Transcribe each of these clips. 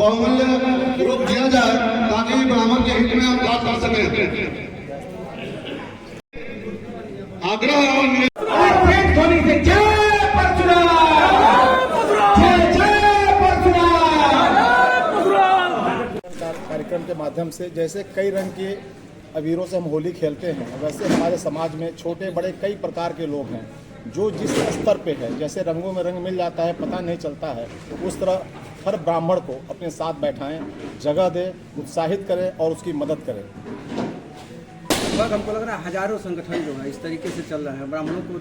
बहुमूल्य रूप दिया जाए ताकि ब्राह्मण के हित में हम बात कर सकें। आग्रह कार्यक्रम के माध्यम से जैसे कई रंग के अबीरों से हम होली खेलते हैं, वैसे हमारे समाज में छोटे बड़े कई प्रकार के लोग हैं जो जिस स्तर पे है, जैसे रंगों में रंग मिल जाता है पता नहीं चलता है, उस तरह हर ब्राह्मण को अपने साथ बैठाएं, जगह दें, उत्साहित करें और उसकी मदद करें। लगभग हमको लग रहा है हजारों संगठन जो है इस तरीके से चल रहे हैं, ब्राह्मणों को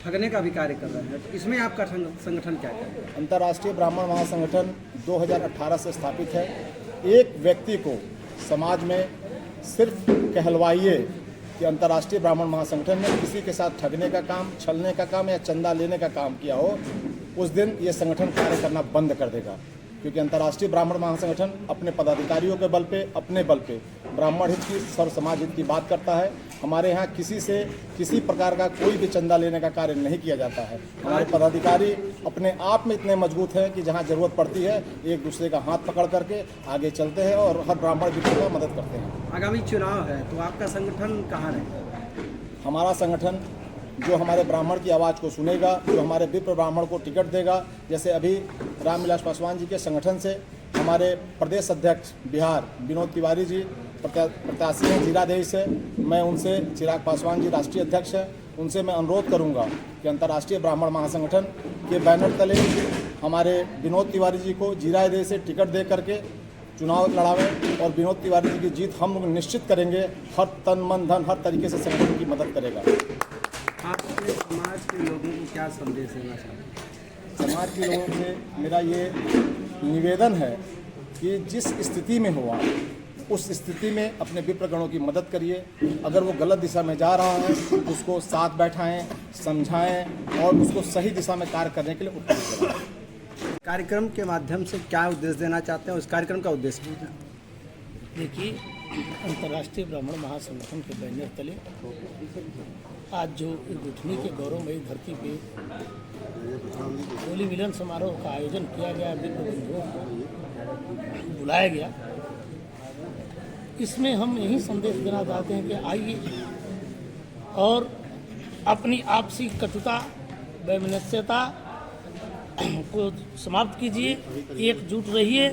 ठगने का भी कार्य कर रहे हैं, तो इसमें आपका संगठन क्या है? अंतर्राष्ट्रीय ब्राह्मण महासंगठन 2018 से स्थापित है। एक व्यक्ति को समाज में सिर्फ कहलवाइए कि अंतर्राष्ट्रीय ब्राह्मण महासंगठन ने किसी के साथ ठगने का काम, छलने का काम या चंदा लेने का काम किया हो, उस दिन ये संगठन कार्य करना बंद कर देगा। क्योंकि अंतर्राष्ट्रीय ब्राह्मण महासंगठन अपने पदाधिकारियों के बल पे, अपने बल पे ब्राह्मण हित की, सर्व समाज हित की बात करता है। हमारे यहाँ किसी से किसी प्रकार का कोई भी चंदा लेने का कार्य नहीं किया जाता है। हमारे पदाधिकारी अपने आप में इतने मजबूत हैं कि जहाँ जरूरत पड़ती है एक दूसरे का हाथ पकड़ करके आगे चलते हैं और हर ब्राह्मण व्यक्ति का मदद करते हैं। आगामी चुनाव है तो आपका संगठन कहाँ रहेगा? हमारा संगठन जो हमारे ब्राह्मण की आवाज़ को सुनेगा, जो हमारे विप्र ब्राह्मण को टिकट देगा, जैसे अभी रामविलास पासवान जी के संगठन से हमारे प्रदेश अध्यक्ष बिहार विनोद तिवारी जी प्रत्याशी हैं जीरादेई से, मैं उनसे, चिराग पासवान जी राष्ट्रीय अध्यक्ष हैं, उनसे मैं अनुरोध करूंगा कि अंतर्राष्ट्रीय ब्राह्मण महासंगठन के बैनर तले हमारे विनोद तिवारी जी को जीरादेई से टिकट दे करके चुनाव लड़ावें और विनोद तिवारी जी की जीत हम लोग निश्चित करेंगे। हर तन मन धन हर तरीके से संगठन की मदद करेगा। आप अपने समाज के लोगों को क्या संदेश देना चाहते हैं? समाज के लोगों से मेरा ये निवेदन है कि जिस स्थिति में हो आप उस स्थिति में अपने विप्रगणों की मदद करिए। अगर वो गलत दिशा में जा रहा है उसको साथ बैठाएं, समझाएं और उसको सही दिशा में कार्य करने के लिए उत्तेजित करें। कार्यक्रम के माध्यम से क्या उद्देश्य देना चाहते हैं? उस कार्यक्रम का उद्देश्य देखिए, अंतर्राष्ट्रीय ब्राह्मण महासंगठन के बैनर तले आज जो गुठनी के गौरवमयी धरती पे होली मिलन समारोह का आयोजन किया गया, विप्र बंधुओं को बुलाया गया, इसमें हम यही संदेश देना चाहते हैं कि आइए और अपनी आपसी कटुता वैमनस्यता को समाप्त कीजिए, एकजुट रहिए,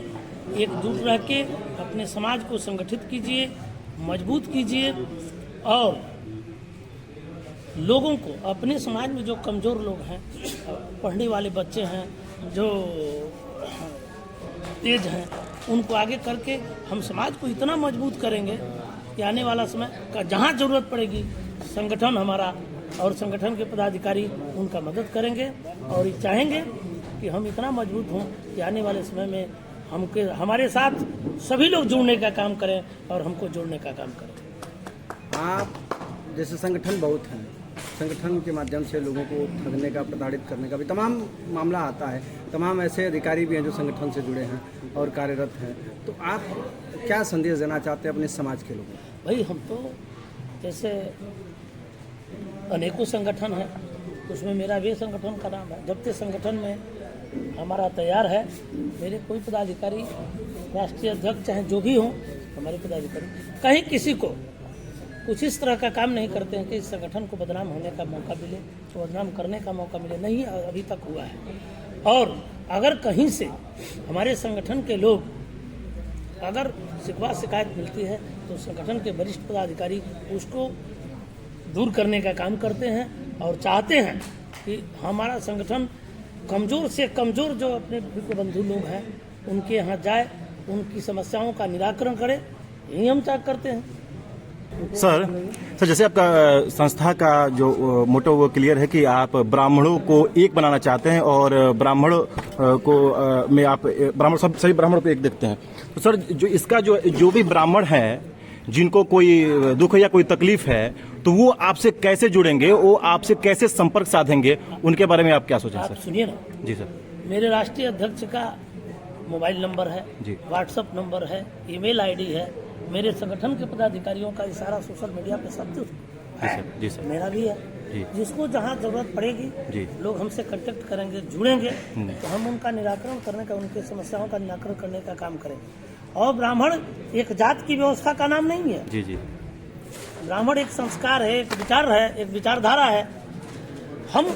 एकजुट रह के अपने समाज को संगठित कीजिए, मजबूत कीजिए और लोगों को, अपने समाज में जो कमज़ोर लोग हैं, पढ़ने वाले बच्चे हैं, जो तेज हैं, उनको आगे करके हम समाज को इतना मजबूत करेंगे कि आने वाला समय का जहाँ ज़रूरत पड़ेगी संगठन हमारा और संगठन के पदाधिकारी उनका मदद करेंगे और ये चाहेंगे कि हम इतना मजबूत हों कि आने वाले समय में हमारे साथ सभी लोग जुड़ने का काम करें और हमको जोड़ने का काम करें। आप जैसे संगठन बहुत हैं, संगठन के माध्यम से लोगों को ठगने का, प्रताड़ित करने का भी तमाम मामला आता है, तमाम ऐसे अधिकारी भी हैं जो संगठन से जुड़े हैं और कार्यरत हैं, तो आप क्या संदेश देना चाहते हैं अपने समाज के लोगों को? भाई, हम तो जैसे अनेकों संगठन हैं, उसमें मेरा भी संगठन का नाम है। जब तक संगठन में हमारा तैयार है, मेरे कोई पदाधिकारी, राष्ट्रीय अध्यक्ष चाहे जो भी हों, हमारे पदाधिकारी कहीं किसी को कुछ इस तरह का काम नहीं करते हैं कि इस संगठन को बदनाम होने का मौका मिले, तो बदनाम करने का मौका मिले, नहीं अभी तक हुआ है। और अगर कहीं से हमारे संगठन के लोग अगर शिकवा शिकायत मिलती है तो संगठन के वरिष्ठ पदाधिकारी उसको दूर करने का काम करते हैं और चाहते हैं कि हमारा संगठन कमज़ोर से कमज़ोर जो अपने विप्र बंधु लोग हैं उनके यहाँ जाए, उनकी समस्याओं का निराकरण करे, यही हम चाह करते हैं। सर जैसे आपका संस्था का जो मोटो वो क्लियर है कि आप ब्राह्मणों को एक बनाना चाहते हैं और ब्राह्मणों को में आप ब्राह्मण सब सभी ब्राह्मणों को एक देखते हैं, तो सर जो इसका जो भी ब्राह्मण है जिनको कोई दुख या कोई तकलीफ है तो वो आपसे कैसे जुड़ेंगे, वो आपसे कैसे संपर्क साधेंगे, उनके बारे में आप क्या सोचें? सर सुनिए ना जी। सर मेरे राष्ट्रीय अध्यक्ष का मोबाइल नंबर है जी, व्हाट्सएप नंबर है, ईमेल आईडी है, मेरे संगठन के पदाधिकारियों का इशारा सोशल मीडिया पे सब कुछ है। जी सर। मेरा भी है, जी। जिसको जहाँ जरूरत पड़ेगी जी। लोग हमसे कांटेक्ट करेंगे, जुड़ेंगे, तो हम उनका निराकरण करने का, उनकी समस्याओं का निराकरण करने का काम करेंगे। और ब्राह्मण एक जात की व्यवस्था का नाम नहीं है। जी जी ब्राह्मण एक संस्कार है, एक विचार है, एक विचारधारा है। हम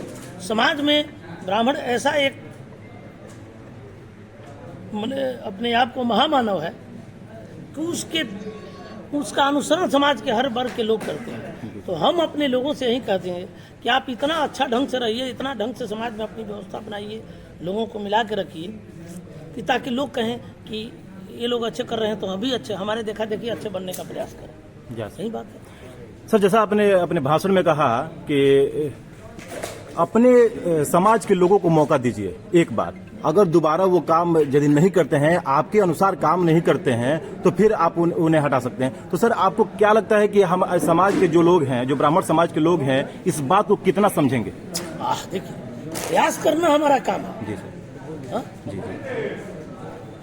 समाज में ब्राह्मण ऐसा एक अपने आप को महामानव है कि उसका अनुसरण समाज के हर वर्ग के लोग करते हैं। तो हम अपने लोगों से यही कहते हैं कि आप इतना अच्छा ढंग से रहिए, इतना ढंग से समाज में अपनी व्यवस्था बनाइए, लोगों को मिला के रखिए कि ताकि लोग कहें कि ये लोग अच्छे कर रहे हैं तो हम भी अच्छे, हमारे देखा देखी अच्छे बनने का प्रयास करें। सही बात है सर। जैसा आपने अपने भाषण में कहा कि अपने समाज के लोगों को मौका दीजिए एक बार, अगर दोबारा वो काम यदि नहीं करते हैं, आपके अनुसार काम नहीं करते हैं, तो फिर आप उन्हें हटा सकते हैं। तो सर आपको क्या लगता है कि हम समाज के जो लोग हैं, जो ब्राह्मण समाज के लोग हैं, इस बात को कितना समझेंगे? देखिए, प्रयास करना हमारा काम है। जी सर। हाँ? जी जी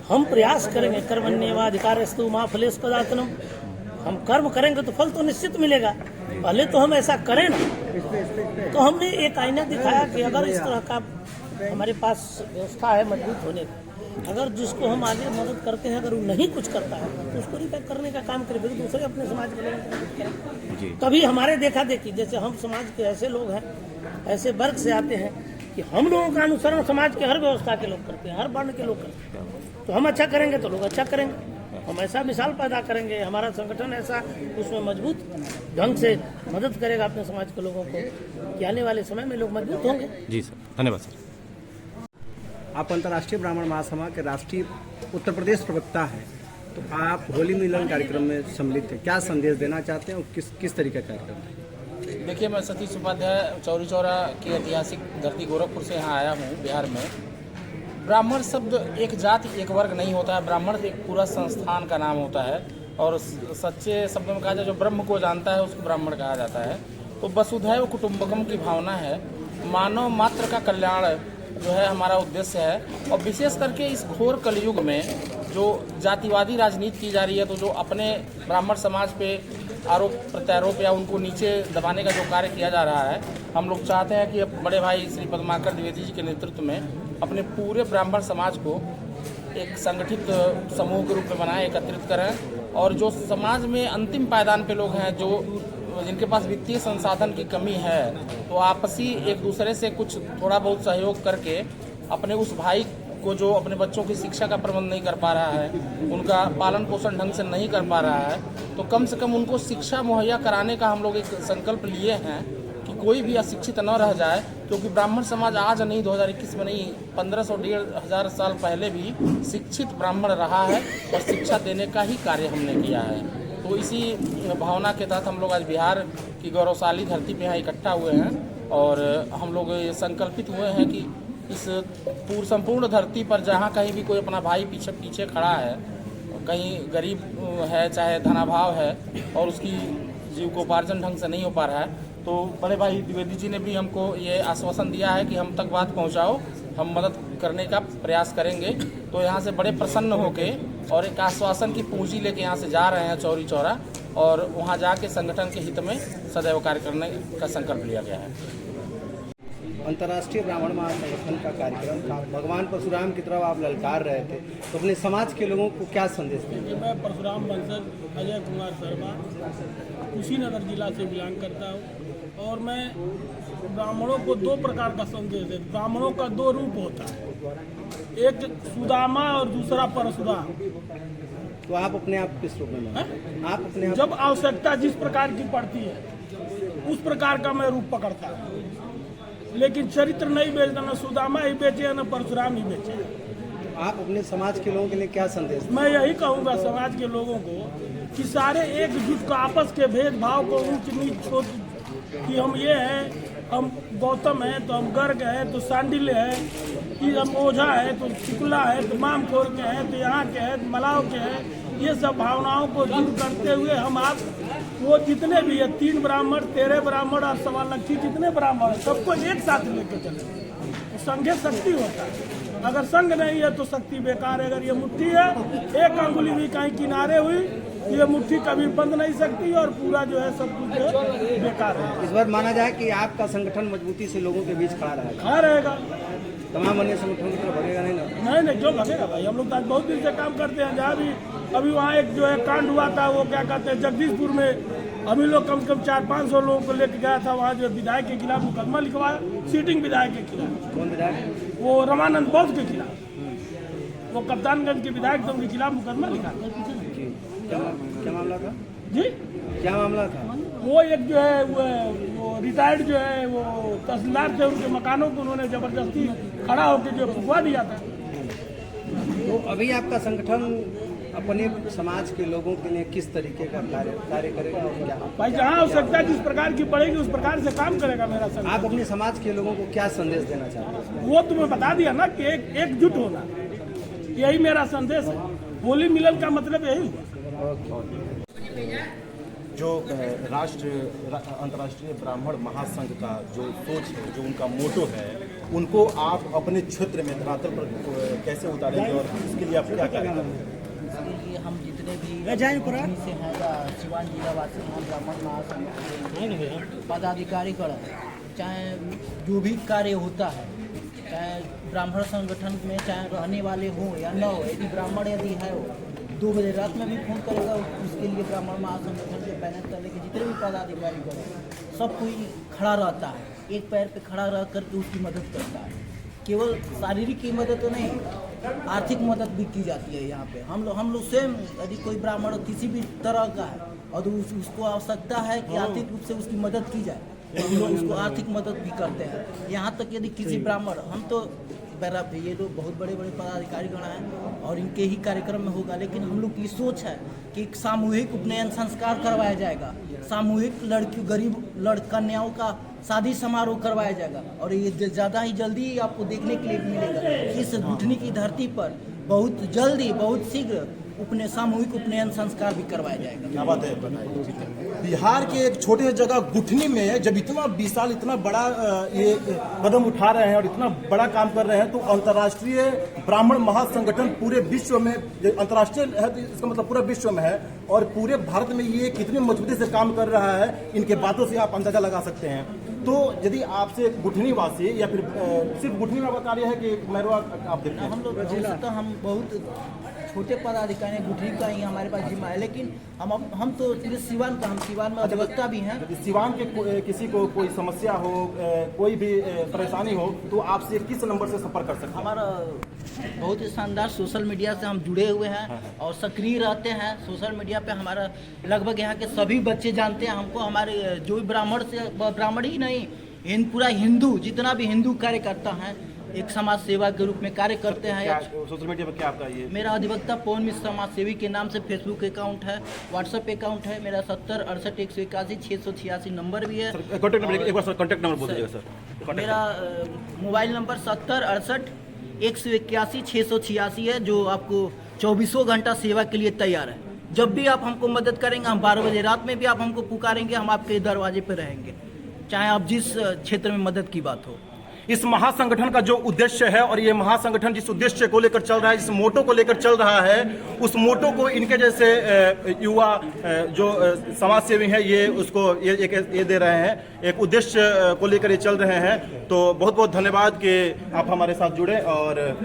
हम प्रयास करेंगे। कर्मण्येवाधिकारस्तु मा फलेषु कदाचन। हम कर्म करेंगे तो फल तो निश्चित मिलेगा। पहले तो हम ऐसा करें ना। तो हमने एक आईना दिखाया कि अगर इस तरह का हमारे पास व्यवस्था है मजबूत होने की, अगर जिसको हम आगे मदद करते हैं, अगर वो नहीं कुछ करता है तो उसको रिपेयर करने का काम करें, फिर दूसरे अपने समाज के लोगों को मदद करें। कभी हमारे देखा देखी, जैसे हम समाज के ऐसे लोग हैं, ऐसे वर्ग से आते हैं कि हम लोगों का अनुसरण समाज के हर व्यवस्था के लोग करते हैं, हर वर्ण के लोग करते हैं। तो हम अच्छा करेंगे तो लोग अच्छा करेंगे। हम ऐसा मिसाल पैदा करेंगे, हमारा संगठन ऐसा उसमें मजबूत ढंग से मदद करेगा अपने समाज के लोगों को कि आने वाले समय में लोग मजबूत होंगे। जी सर, धन्यवाद सर। आप अंतर्राष्ट्रीय ब्राह्मण महासभा के राष्ट्रीय उत्तर प्रदेश प्रवक्ता हैं, तो आप होली मिलन कार्यक्रम में सम्मिलित हैं, क्या संदेश देना चाहते हैं और किस तरीके का कार्यक्रम है? देखिए, मैं सतीश उपाध्याय चौरी चौरा की ऐतिहासिक धरती गोरखपुर से यहाँ आया हूँ, बिहार में। ब्राह्मण शब्द एक जाति एक वर्ग नहीं होता है, ब्राह्मण एक पूरा संस्थान का नाम होता है। और सच्चे शब्दों में कहा जाए, जो ब्रह्म को जानता है उसको ब्राह्मण कहा जाता है। तो वसुधैव कुटुंबकम की भावना है, मानव मात्र का कल्याण जो है हमारा उद्देश्य है। और विशेष करके इस घोर कलयुग में जो जातिवादी राजनीति की जा रही है, तो जो अपने ब्राह्मण समाज पे आरोप प्रत्यारोप या उनको नीचे दबाने का जो कार्य किया जा रहा है, हम लोग चाहते हैं कि बड़े भाई श्री पद्माकर द्विवेदी जी के नेतृत्व में अपने पूरे ब्राह्मण समाज को एक संगठित समूह के रूप में बनाएं, एकत्रित करें। और जो समाज में अंतिम पायदान पे लोग हैं, जो जिनके पास वित्तीय संसाधन की कमी है, तो आपसी एक दूसरे से कुछ थोड़ा बहुत सहयोग करके अपने उस भाई को जो अपने बच्चों की शिक्षा का प्रबंध नहीं कर पा रहा है, उनका पालन पोषण ढंग से नहीं कर पा रहा है, तो कम से कम उनको शिक्षा मुहैया कराने का हम लोग एक संकल्प लिए हैं कि कोई भी अशिक्षित न रह जाए। क्योंकि ब्राह्मण समाज आज नहीं, 2021 में नहीं, 1500-1500 साल पहले भी शिक्षित ब्राह्मण रहा है और शिक्षा देने का ही कार्य हमने किया है। तो इसी भावना के तहत हम लोग आज बिहार की गौरवशाली धरती पे यहाँ इकट्ठा हुए हैं और हम लोग ये संकल्पित हुए हैं कि इस संपूर्ण धरती पर जहाँ कहीं भी कोई अपना भाई पीछे खड़ा है, कहीं गरीब है, चाहे धनाभाव है और उसकी जीविकोपार्जन ढंग से नहीं हो पा रहा है, तो बड़े भाई द्विवेदी जी ने भी हमको ये आश्वासन दिया है कि हम तक बात पहुँचाओ, हम मदद करने का प्रयास करेंगे। तो यहाँ से बड़े प्रसन्न होके और एक आश्वासन की पूंजी लेके यहाँ से जा रहे हैं चौरी चौरा, और वहाँ जाके संगठन के हित में सदैव कार्य करने का संकल्प लिया गया है। अंतर्राष्ट्रीय ब्राह्मण महासंगठन का कार्यक्रम था, भगवान परशुराम की तरफ आप ललकार रहे थे, तो अपने समाज के लोगों को क्या संदेश देंगे? मैं परशुराम वंशज अजय कुमार शर्मा कुशीनगर जिला से बिलोंग करता हूँ और मैं ब्राह्मणों को दो प्रकार का संदेश है। ब्राह्मणों का दो रूप होता है, एक सुदामा और दूसरा परशुराम। तो आप अपने आप किस रूप में आप अपने आप? जब आवश्यकता जिस प्रकार की पड़ती है उस प्रकार का मैं रूप पकड़ता हूँ, लेकिन चरित्र नहीं बेचता, न सुदामा ही बेचे न परशुराम ही बेचे। आप अपने समाज के लोगों के लिए क्या संदेश? मैं यही कहूँगा समाज के लोगों को कि सारे एकजुट का आपस के भेदभाव को ऊंच नीच छोड़ कि हम ये हैं, हम गौतम हैं तो हम गर्ग हैं तो सांडिल्य है, कि हम ओझा है तो शुक्ला है तो मामखोर के हैं तो यहाँ के हैं तो मलाव के हैं। ये सब भावनाओं को दूर करते हुए हम आप वो जितने भी है 3 ब्राह्मण 13 ब्राह्मण और 1.25 जितने ब्राह्मण हैं सबको एक साथ लेकर चले। तो संघे शक्ति होता है, अगर संघ नहीं है तो शक्ति बेकार है। अगर ये मुट्ठी है, एक अंगुली भी कहीं किनारे हुई ये मुट्ठी कभी बंद नहीं सकती और पूरा जो है सब कुछ जो है बेकार है। इस बार माना जाए कि आपका संगठन मजबूती से लोगों के बीच खड़ा रहेगा, खड़ा रहेगा, तमाम अन्य संगठनों की तरफ भगेगा नहीं ना? नहीं जो भगेगा भाई, हम लोग तो आज बहुत दिन से काम करते हैं। जहाँ भी अभी वहाँ एक जो है कांड हुआ था, वो क्या कहते हैं जगदीशपुर में, हम ही लोग कम से कम 400-500 लोगों को लेकर गया था। वहाँ जो विधायक के खिलाफ मुकदमा लिखवाया, सीटिंग विधायक के खिलाफ। कौन विधायक? वो रमानंद बोस के खिलाफ, वो कप्तानगंज के विधायक थे, उनके खिलाफ मुकदमा लिखा। क्या मामला था जी, क्या मामला था? वो एक जो है वो रिटायर्ड जो है वो तहसीलदार थे, उनके मकानों को उन्होंने जबरदस्ती खड़ा होकर जो फुकवा दिया था। तो अभी आपका संगठन अपने समाज के लोगों के लिए किस तरीके का कार्य करेगा और क्या? भाई जहाँ आवश्यकता जिस प्रकार की पड़ेगी उस प्रकार से काम करेगा मेरा संगठन। आप अपने समाज के लोगों को क्या संदेश देना चाहते हैं? वो तुम्हें बता दिया ना कि एकजुट होना, यही मेरा संदेश है। होली मिलन का मतलब यही हुआ। जो अंतर्राष्ट्रीय ब्राह्मण महासंघ का जो सोच है, जो उनका मोटो है, उनको आप अपने क्षेत्र में धरातल पर कैसे उतारेंगे और इसके लिए आप क्या करेंगे? इसके लिए हम जितने भी से हैं सिवान जिलावासी हैं, ब्राह्मण महासंघ पदाधिकारी गण, चाहे जो भी कार्य होता है, चाहे ब्राह्मण संगठन में चाहे रहने वाले हों या न हो, यदि ब्राह्मण यदि है वो 2 बजे रात में भी फोन करेगा, उसके लिए ब्राह्मण महासंगठन के बैनर करने के जितने भी पदाधिकारी गण सब कोई खड़ा रहता है, एक पैर पे खड़ा रह करके उसकी मदद करता है। केवल शारीरिक की मदद तो नहीं, आर्थिक मदद भी की जाती है यहाँ पे। हम लोग स्वयं यदि कोई ब्राह्मण किसी भी तरह का है और उसको आवश्यकता है कि आर्थिक रूप से उसकी मदद की जाए, तो हम लोग उसको आर्थिक मदद भी करते हैं। यहाँ तक यदि किसी ब्राह्मण, हम तो ये लोग बहुत बड़े बड़े पदाधिकारी गण हैं और इनके ही कार्यक्रम में होगा, लेकिन हम लोग की सोच है कि एक सामूहिक उपनयन संस्कार करवाया जाएगा, सामूहिक लड़कियों गरीब कन्याओं का शादी समारोह करवाया जाएगा। और ये ज़्यादा ही जल्दी आपको देखने के लिए मिलेगा कि इस गुठनी की धरती पर बहुत जल्दी, बहुत शीघ्र सामूहिक उपनयन संस्कार भी करवाया जाएगा। क्या बात है। बिहार के एक छोटे जगह गुठनी में जब इतना विशाल, इतना बड़ा ये कदम उठा रहे हैं और इतना बड़ा काम कर रहे हैं, तो अंतर्राष्ट्रीय ब्राह्मण महासंगठन पूरे विश्व में, अंतर्राष्ट्रीय है तो इसका मतलब पूरा विश्व में है, और पूरे भारत में ये कितनी मजबूती से काम कर रहा है, इनके बातों से आप अंदाजा लगा सकते हैं। तो यदि आपसे गुठनी वासी या फिर सिर्फ गुठनी में बता रहे हैं कि मैरवा आप देखते हैं? हम लोग तो हम बहुत छोटे पदाधिकारी गुठनी का ही हमारे पास जिम्मा है, लेकिन हम तो सिवान का, हम सिवान में अधिवक्ता भी हैं। यदि सिवान के किसी को कोई समस्या हो, कोई भी परेशानी हो, तो आपसे किस नंबर से संपर्क कर सकते हैं? हमारा बहुत ही शानदार सोशल मीडिया से हम जुड़े हुए हैं और सक्रिय रहते हैं। सोशल मीडिया पे हमारा लगभग यहाँ के सभी बच्चे जानते हैं हमको। हमारे जो भी ब्राह्मण ही नहीं, पूरा हिंदू, जितना भी हिंदू कार्यकर्ता हैं, एक समाज सेवा के रूप में कार्य करते हैं। सोशल मीडिया पर क्या आपका ये? मेरा अधिवक्ता पवन मिश्र समाज सेवी के नाम से फेसबुक अकाउंट है, व्हाट्सएप अकाउंट है मेरा 70 68 181 686 नंबर भी है। कॉन्टैक्ट नंबर एक बार कॉन्टैक्ट नंबर बोल दीजिएगा सर। मेरा मोबाइल नंबर 70 68 181 686 है, जो आपको 24 घंटा सेवा के लिए तैयार है। जब भी आप हमको मदद करेंगे, हम 12 बजे रात में भी आप हमको पुकारेंगे, हम आपके दरवाजे पर रहेंगे, चाहे आप जिस क्षेत्र में मदद की बात हो। इस महासंगठन का जो उद्देश्य है, और ये महासंगठन जिस उद्देश्य को लेकर चल रहा है, जिस मोटो को लेकर चल रहा है, उस मोटो को इनके जैसे युवा जो समाज सेवी हैं, ये उसको ये दे रहे हैं, एक उद्देश्य को लेकर ये चल रहे हैं। तो बहुत बहुत धन्यवाद कि आप हमारे साथ जुड़े। और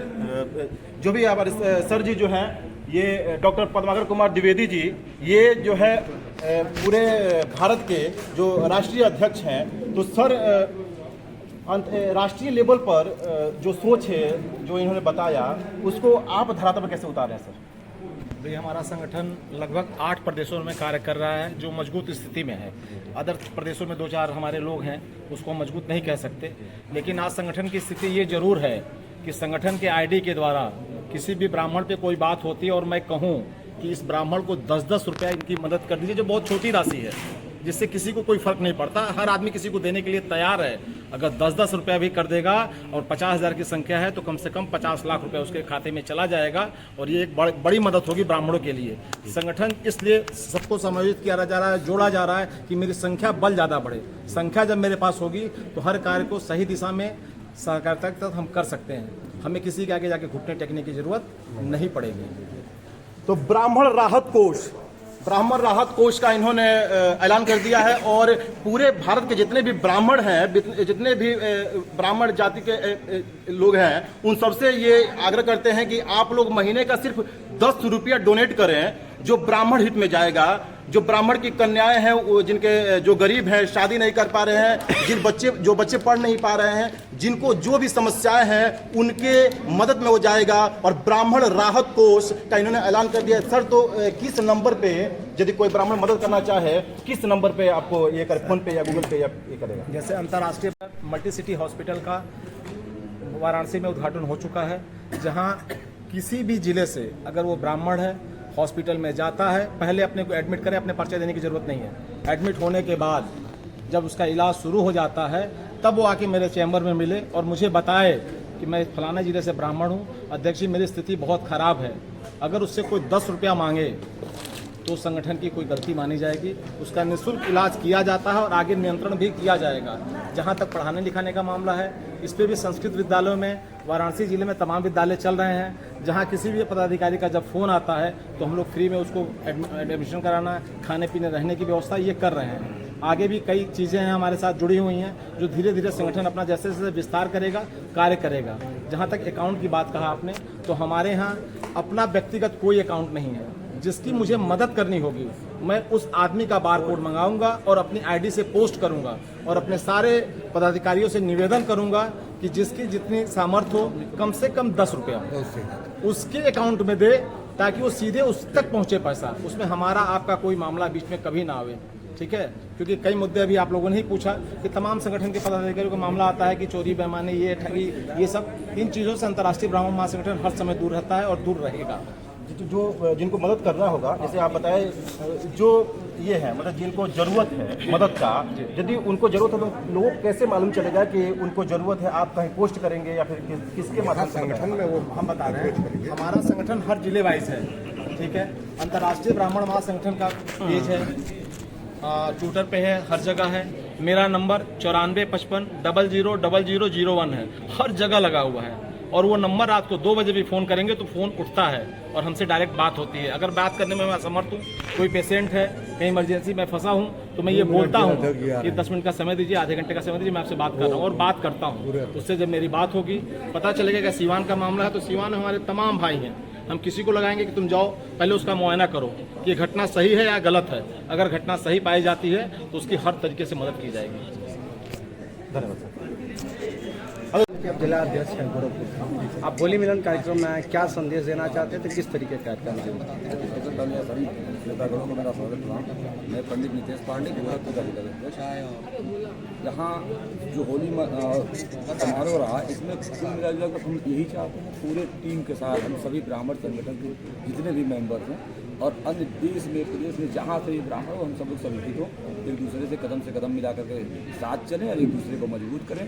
जो भी हमारे सर जी जो हैं, ये डॉक्टर पद्माकर कुमार द्विवेदी जी, ये जो है पूरे भारत के जो राष्ट्रीय अध्यक्ष हैं। तो सर, राष्ट्रीय लेवल पर जो सोच है, जो इन्होंने बताया, उसको आप धरातल पर कैसे उतार रहे हैं सर? भाई, हमारा संगठन लगभग 8 प्रदेशों में कार्य कर रहा है, जो मजबूत स्थिति में है। अदर प्रदेशों में 2-4 हमारे लोग हैं, उसको मजबूत नहीं कह सकते। लेकिन आज संगठन की स्थिति ये जरूर है कि संगठन के आईडी के द्वारा किसी भी ब्राह्मण पे कोई बात होती है और मैं कहूँ कि इस ब्राह्मण को 10-10 रुपया इनकी मदद कर दीजिए, जो बहुत छोटी राशि है, जिससे किसी को कोई फर्क नहीं पड़ता। हर आदमी किसी को देने के लिए तैयार है। अगर 10-10 रुपया भी कर देगा और 50,000 की संख्या है, तो कम से कम 50 लाख रुपया उसके खाते में चला जाएगा, और ये एक बड़ी मदद होगी ब्राह्मणों के लिए। संगठन इसलिए सबको समायोजित किया जा रहा है, जोड़ा जा रहा है कि मेरी संख्या बल ज़्यादा बढ़े। संख्या जब मेरे पास होगी तो हर कार्य को सही दिशा में सहकारिता के तहत हम कर सकते हैं। हमें किसी के आगे जाके घुटने टेकने की जरूरत नहीं पड़ेगी। तो ब्राह्मण राहत कोष ब्राह्मण राहत कोष का इन्होंने ऐलान कर दिया है और पूरे भारत के जितने भी ब्राह्मण हैं, जितने भी ब्राह्मण जाति के लोग हैं, उन सबसे ये आग्रह करते हैं कि आप लोग महीने का सिर्फ 10 रुपया डोनेट करें, जो ब्राह्मण हित में जाएगा। जो ब्राह्मण की कन्याएं हैं, जिनके जो गरीब हैं, शादी नहीं कर पा रहे हैं, जो बच्चे पढ़ नहीं पा रहे हैं, जिनको जो भी समस्याएं हैं, उनके मदद में वो जाएगा। और ब्राह्मण राहत कोष का इन्होंने ऐलान कर दिया है। सर, तो किस नंबर पे यदि कोई ब्राह्मण मदद करना चाहे, किस नंबर पे आपको ये करे, फोन पे या गूगल पे या ये करेगा? जैसे अंतर्राष्ट्रीय मल्टी सिटी हॉस्पिटल का वाराणसी में उद्घाटन हो चुका है, जहां किसी भी जिले से अगर वो ब्राह्मण है, हॉस्पिटल में जाता है, पहले अपने को एडमिट करे, अपने पर्चे देने की जरूरत नहीं है। एडमिट होने के बाद जब उसका इलाज शुरू हो जाता है, तब वो आके मेरे चैम्बर में मिले और मुझे बताए कि मैं फलाना जिले से ब्राह्मण हूँ, अध्यक्ष जी मेरी स्थिति बहुत खराब है। अगर उससे कोई 10 रुपया मांगे तो संगठन की कोई गलती मानी जाएगी। उसका निःशुल्क इलाज किया जाता है और आगे नियंत्रण भी किया जाएगा। जहाँ तक पढ़ाने लिखाने का मामला है, इस पर भी संस्कृत विद्यालयों में वाराणसी जिले में तमाम विद्यालय चल रहे हैं, जहाँ किसी भी पदाधिकारी का जब फ़ोन आता है तो हम लोग फ्री में उसको एडमिशन कराना, खाने पीने रहने की व्यवस्था ये कर रहे हैं। आगे भी कई चीज़ें हैं हमारे साथ जुड़ी हुई हैं, जो धीरे धीरे संगठन अपना जैसे जैसे विस्तार करेगा, कार्य करेगा। जहाँ तक अकाउंट की बात कहा आपने, तो हमारे यहाँ अपना व्यक्तिगत कोई अकाउंट नहीं है। जिसकी मुझे मदद करनी होगी, मैं उस आदमी का बारकोड मंगाऊंगा और अपनी आईडी से पोस्ट करूंगा और अपने सारे पदाधिकारियों से निवेदन करूंगा कि जिसकी जितनी सामर्थ्य हो, कम से कम 10 रुपया उसके अकाउंट में दे, ताकि वो सीधे उस तक पहुंचे पैसा। उसमें हमारा आपका कोई मामला बीच में कभी ना आवे, ठीक है? क्योंकि कई मुद्दे अभी आप लोगों ने ही पूछा कि तमाम संगठन के पदाधिकारियों का मामला आता है कि चोरी, बेईमानी, ये ठगी, ये सब, इन चीज़ों से अंतर्राष्ट्रीय ब्राह्मण महासंगठन हर समय दूर रहता है और दूर रहेगा। जो जिनको मदद करना होगा, जैसे आप बताएं, जो ये है मतलब जिनको जरूरत है मदद का, यदि उनको जरूरत है तो लोगों को कैसे मालूम चलेगा कि उनको जरूरत है? आप कहीं पोस्ट करेंगे या फिर किसके माध्यम से? संगठन में वो हम बता रहे हैं, हमारा संगठन हर जिले वाइज है, ठीक है? अंतर्राष्ट्रीय ब्राह्मण महासंगठन का पेज है, ट्विटर पे है, हर जगह है। मेरा नंबर 9455000001 है, हर जगह लगा हुआ है। और वो नंबर रात को 2 बजे भी फ़ोन करेंगे तो फ़ोन उठता है और हमसे डायरेक्ट बात होती है। अगर बात करने में मैं असमर्थ हूँ, कोई पेशेंट है, कहीं इमरजेंसी में फंसा हूँ, तो मैं ये बोलता हूँ कि 10 मिनट का समय दीजिए, आधे घंटे का समय दीजिए, मैं आपसे बात कर रहा हूँ, और बात करता हूँ। उससे जब मेरी बात होगी, पता चलेगा कि सीवान का मामला है, तो सीवान में हमारे तमाम भाई हैं। हम किसी को लगाएंगे कि तुम जाओ, पहले उसका मुआयना करो कि घटना सही है या गलत है। अगर घटना सही पाई जाती है तो उसकी हर तरीके से मदद की जाएगी। धन्यवाद। आप जिला अध्यक्ष हैं गोरखपुर, आप होली मिलन कार्यक्रम में क्या संदेश देना चाहते थे, किस तरीके का कार्यक्रम? सबसे पहले सभी नेतागणों को मेरा स्वागत प्रणाम। मैं पंडित नितेश पांडे, गोरखपुर का जिला अध्यक्ष। यहाँ जो होली समारोह रहा, इसमें कुल मिलाकर तो हम यही चाहते हैं, पूरे टीम के साथ हम सभी ब्राह्मण संगठन के जितने भी मेंबर्स हैं और अन्य देश में, प्रदेश में जहाँ से भी ब्राह्मण हो, हम सब लोग सम्मिलित हों, एक दूसरे से कदम मिला करके साथ चलें और एक दूसरे को मजबूत करें।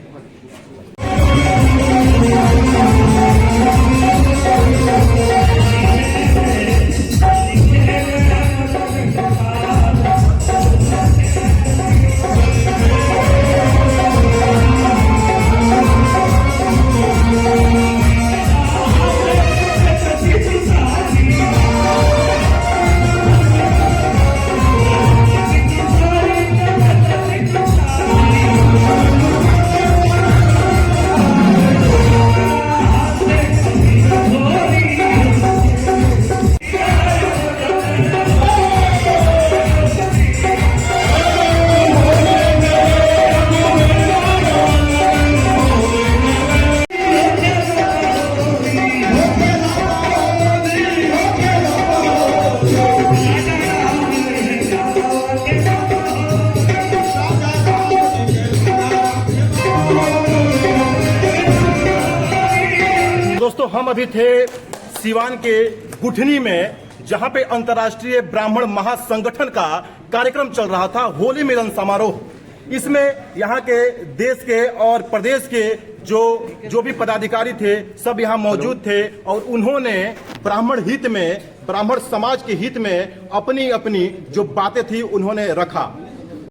दोस्तों, हम अभी थे सीवान के गुठनी में, जहां पे अंतर्राष्ट्रीय ब्राह्मण महासंगठन का कार्यक्रम चल रहा था, होली मिलन समारोह। इसमें यहाँ के देश के और प्रदेश के जो भी पदाधिकारी थे, सब यहाँ मौजूद थे और उन्होंने ब्राह्मण हित में, ब्राह्मण समाज के हित में अपनी अपनी जो बातें थी उन्होंने रखा।